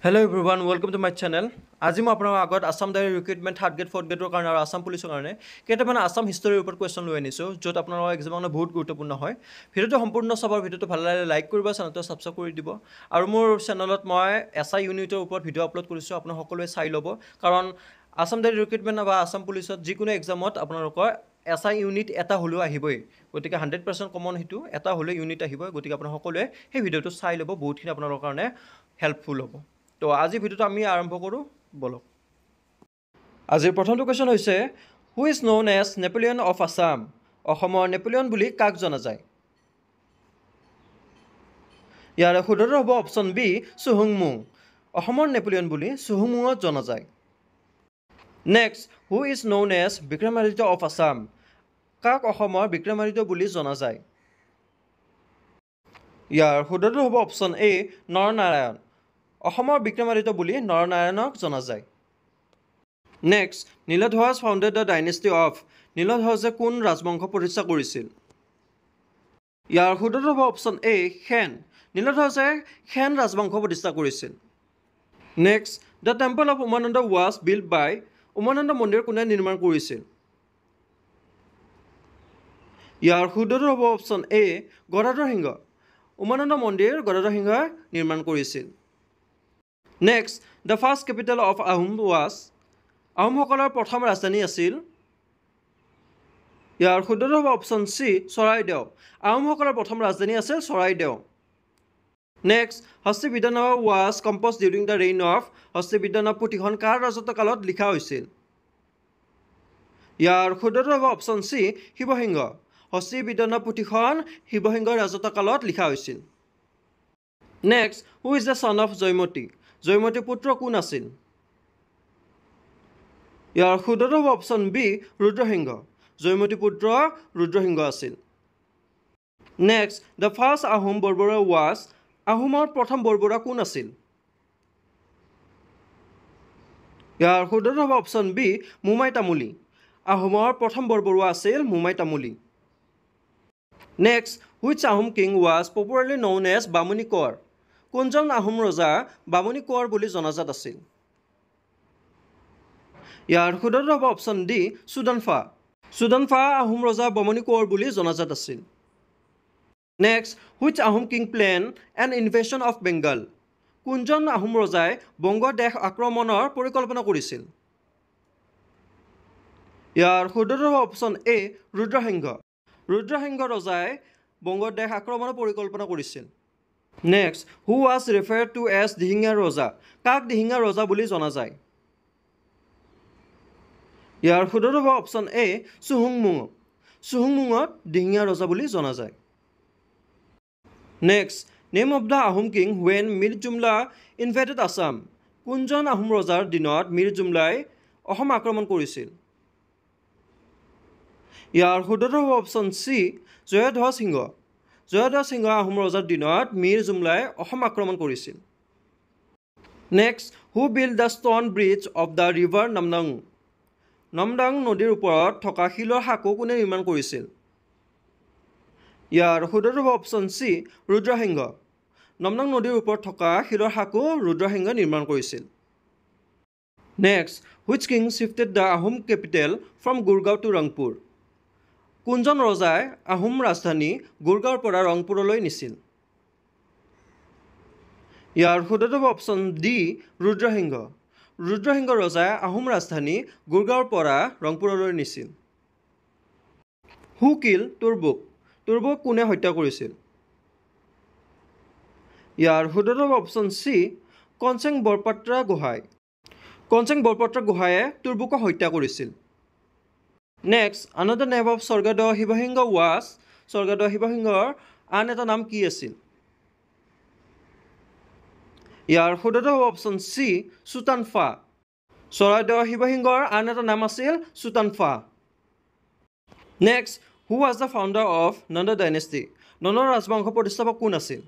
Hello everyone, welcome to my channel. আজি মই আপোনাৰ আগত Assam direct recruitment third grade fourth গ্ৰেডৰ কাৰণে আৰু আসাম পুলিচৰ কাৰণে কেইটামান আসাম হিষ্টৰীৰ ওপৰত কুৱেশ্যন লৈ আনিছোঁ য'ত আপোনালোকৰ এক্সামৰ কাৰণে বহুত গুৰুত্বপূৰ্ণ হয়। ভিডিঅ'টো সম্পূৰ্ণ চাব, ভিডিঅ'টো ভাল লাগিলে লাইক কৰিব, চেনেলটো ছাবস্ক্ৰাইব কৰি দিব। আৰু মোৰ চেনেলত মই SI ইউনিটৰ ওপৰত ভিডিঅ' আপলোড কৰিছোঁ, আপোনালোক সকলোৱে চাই ল'ব। কাৰণ আসাম ডাইৰেক্ট ৰিক্ৰুটমেণ্ট বা আসাম পুলিচত যিকোনো এক্সামত আপোনালোকৰ SI ইউনিট এটা হ'লেও আহিবই, গতিকে 100% কমন সেইটো এটা হ'লেও ইউনিট আহিবই। গতিকে আপোনালোক সকলোৱে সেই ভিডিঅ'টো চাই ল'ব, বহুতখিনি আপোনালোকৰ কাৰণে হেল্পফুল হ'ব। তো আজি ভিডিঅ'টো আমি আৰম্ভ কৰোঁ, বলক। আজিৰ প্ৰথমটো কুৱেশ্যন হৈছে who is known as Napoleon of Assam? অসমৰ নেপোলিয়ন বুলি কাক জনা যায়? ইয়াৰ শুদ্ধটো হ'ব অপশ্যন বি, চুহুংমুং। অসমৰ নেপোলিয়ন বুলি চুহুংমুঙক জনা যায়। Next, who is known as Vikramaditya of Assam? কাক অসমৰ বিক্ৰমাদিত্য বুলি জনা যায়? ইয়াৰ শুদ্ধটো হ'ব অপশ্যন এ, নৰনাৰায়ণ। অসমৰ বিক্ৰমাদিত্য বুলি নৰনাৰায়ণক জনা যায়। Next, Niladhwaj founded the dynasty of? নীলধ্বজে কোন ৰাজবংশ প্ৰতিষ্ঠা কৰিছিল? ইয়াৰ শুদ্ধটো হ'ব অপশ্যন এ, সেন। নীলধ্বজে সেন ৰাজবংশ প্ৰতিষ্ঠা কৰিছিল। Next, the temple of Umananda was build by? Umananda মন্দিৰ কোনে নিৰ্মাণ কৰিছিল? ইয়াৰ শুদ্ধটো হ'ব অপশ্যন এ, গদাধৰ সিংহ। উমানন্দ মন্দিৰ গদাধৰ সিংহই নিৰ্মাণ কৰিছিল। Next, the first capital of Ahom was? আহোমসকলৰ প্ৰথম ৰাজধানী আছিল? ইয়াৰ শুদ্ধটো হ'ব অপশ্যন চি, চৰাইদেউ। আহোমসকলৰ প্ৰথম ৰাজধানী আছিল Charaideo. Next, Hasti Bidyarnava was compose during the reign of? Hasti Bidyarnava পুথিখন কাৰ ৰাজত্ব কালত লিখা হৈছিল? ইয়াৰ শুদ্ধটো হ'ব অপশ্যন চি, শিৱসিংহ। হস্তি বিদ্যানৱ পুথিখন শিৱসিংহৰ ৰাজত্ব কালত লিখা হৈছিল। Next, who is the son of Joymoti? জয়মতীৰ পুত্ৰ কোন আছিল? ইয়াৰ শুদ্ধটো হ'ব অপশ্যন বি, ৰুদ্ৰসিংহ। জয়মতীৰ পুত্ৰ ৰুদ্ৰসিংহ আছিল। Next, the first Ahom Borbarua was? আহোমৰ প্ৰথম বৰবৰুৱা কোন আছিল? ইয়াৰ শুদ্ধটো হ'ব অপশ্যন বি, মোমাই তামুলী। আহোমৰ প্ৰথম বৰবৰুৱা আছিল Momai Tamuli. Next, which Ahom king was popularly known as Bamuni Konwar? কোনজন আহোম ৰজা বামুণী কোঁৱৰ বুলি জনাজাত আছিল? ইয়াৰ শুদ্ধটো হ'ব অপশ্যন ডি, চুডানফা। চুডানফা আহোম ৰজা বামুণী কোঁৱৰ বুলি জনাজাত আছিল। Next, which Ahom king planned an invasion of Bengal? কোনজন আহোম ৰজাই বংগদেশ আক্ৰমণৰ পৰিকল্পনা কৰিছিল? ইয়াৰ শুদ্ধটো হ'ব অপশ্যন এ, ৰুদ্ৰসিংহ। ৰুদ্ৰসিংহ ৰজাই বংগদেশ আক্ৰমণৰ পৰিকল্পনা কৰিছিল। Next, who was referred to as Dihingia Raja? কাক দিহিঙীয়া ৰজা বুলি জনা যায়? ইয়াৰ শুদ্ধটো হ'ব অপশ্যন এ, চুহুংমুঙক। চুহুংমুঙক দিহিঙীয়া ৰজা বুলি জনা যায়। Next, name of the Ahom king when Mir Jumla invaded Assam? কোনজন আহোম ৰজাৰ দিনত মিৰ জুমলাই অসম আক্ৰমণ কৰিছিল? ইয়াৰ শুদ্ধটো হ'ব অপশ্যন চি, জয়ধ্বজ সিংহ। জয়ধ্বজ সিংহ আহোম ৰজাৰ দিনত মিৰ জুমলাই অসম আক্ৰমণ কৰিছিল। Next, who build the stone bridge of the river Namdang? Namdang নদীৰ ওপৰত থকা শিলৰ সাঁকো কোনে নিৰ্মাণ কৰিছিল? ইয়াৰ শুদ্ধটো হ'ব অপশ্যন চি, ৰুদ্ৰসিংহ। নামদাং নদীৰ ওপৰত থকা শিলৰ সাঁকো ৰুদ্ৰসিংহই নিৰ্মাণ কৰিছিল। Next, which king shifted the Ahom capital from Gurgaon to Rangpur? কোনজন ৰজাই আহোম ৰাজধানী গুৰগাঁৱৰ পৰা ৰংপুৰলৈ নিছিল? ইয়াৰ শুদ্ধটো হ'ব অপশ্যন ডি, ৰুদ্ৰসিংহ। ৰুদ্ৰসিংহ ৰজাই আহোম ৰাজধানী গুৰগাঁৱৰ পৰা ৰংপুৰলৈ নিছিল। হু কিল তুৰ্বুক? তুৰ্বুক কোনে হত্যা কৰিছিল? ইয়াৰ শুদ্ধটো হ'ব অপশ্যন চি, কনচেং বৰপাত্ৰ গোহাঁই। কনচেং বৰপাত্ৰ গোহাঁয়ে তুৰ্বুকক হত্যা কৰিছিল। Next, another name of Swargadeo Shivasingha was? Swargadeo শিৱসিংহৰ আন এটা নাম কি আছিল? ইয়াৰ শুদ্ধটো হ'ব অপশ্যন চি, চুতানফা। চৰাইদেউ শিৱসিংহৰ আন এটা নাম আছিল Sutanphaa. Next, who was the founder of Nanda dynasty? Nanda ৰাজবংশৰ প্ৰতিষ্ঠাপক কোন আছিল?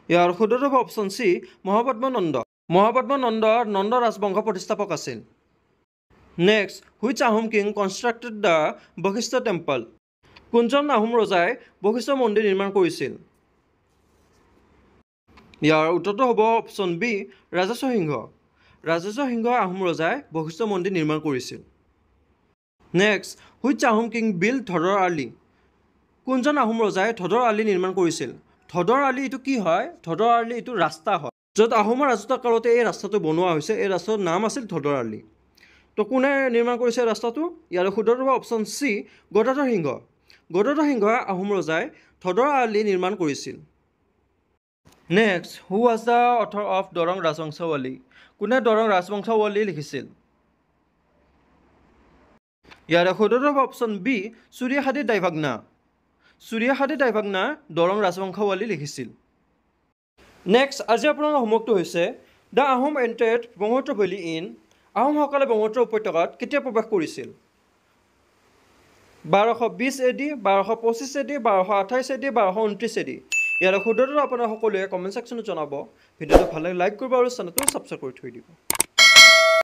ইয়াৰ শুদ্ধটো হ'ব অপশ্যন চি, মহাপদ্ম নন্দ। মহাপদ্ম নন্দ নন্দ ৰাজবংশৰ প্ৰতিষ্ঠাপক আছিল। Next, which Ahom king constructed the Vashishtha temple? কোনজন আহোম ৰজাই বশিষ্ঠ মন্দিৰ নিৰ্মাণ কৰিছিল? ইয়াৰ উত্তৰটো হ'ব অপশ্যন বি ৰাজেশ্বৰ সিংহ। ৰাজেশ্বৰ সিংহই আহোম ৰজাই বশিষ্ঠ মন্দিৰ নিৰ্মাণ কৰিছিল। Next, which Ahom king build Dhodar Ali? কোনজন আহোম ৰজাই ধদৰ আলি নিৰ্মাণ কৰিছিল? ধদৰ আলি এইটো কি হয়? ধদৰ আলি এইটো ৰাস্তা হয়, য'ত আহোমৰ ৰাজত্ব কালতে এই ৰাস্তাটো বনোৱা হৈছে। এই ৰাস্তাটোৰ নাম আছিল ধদৰ আলি। তো কোনে নিৰ্মাণ কৰিছে ৰাস্তাটো? ইয়াৰ শুদ্ধটো হ'ব অপশ্যন চি গদাধৰ সিংহ। গদাধৰ সিংহই আহোম ৰজাই ধদৰ আলি নিৰ্মাণ কৰিছিল। Next, who was the author of Darrang Rajvamshavali? কোনে দৰং ৰাজবংশাৱলী লিখিছিল? ইয়াৰ শুদ্ধটো হ'ব অপশ্যন বি চুৰিয়াহাদী দাইভাগ্না। চুৰিয়াহাদী দাইভাগ্না দৰং ৰাজবংশাৱলী লিখিছিল। নেক্সট, আজি আপোনালোকৰ হোমৱৰ্কটো হৈছে the Ahom entered Brahmaputra valley in. আহোমসকলে ব্ৰহ্মপুত্ৰ উপত্যকাত কেতিয়া প্ৰৱেশ কৰিছিল? 1220 AD, 1225 AD, 1228 AD, 1229 AD। ইয়াৰ শুদ্ধটো আপোনালোক সকলোৱে কমেণ্ট ছেকশ্যনত জনাব। ভিডিঅ'টো ভাল লাগে লাইক কৰিব আৰু চেনেলটো ছাবস্ক্ৰাইব কৰি থৈ দিব।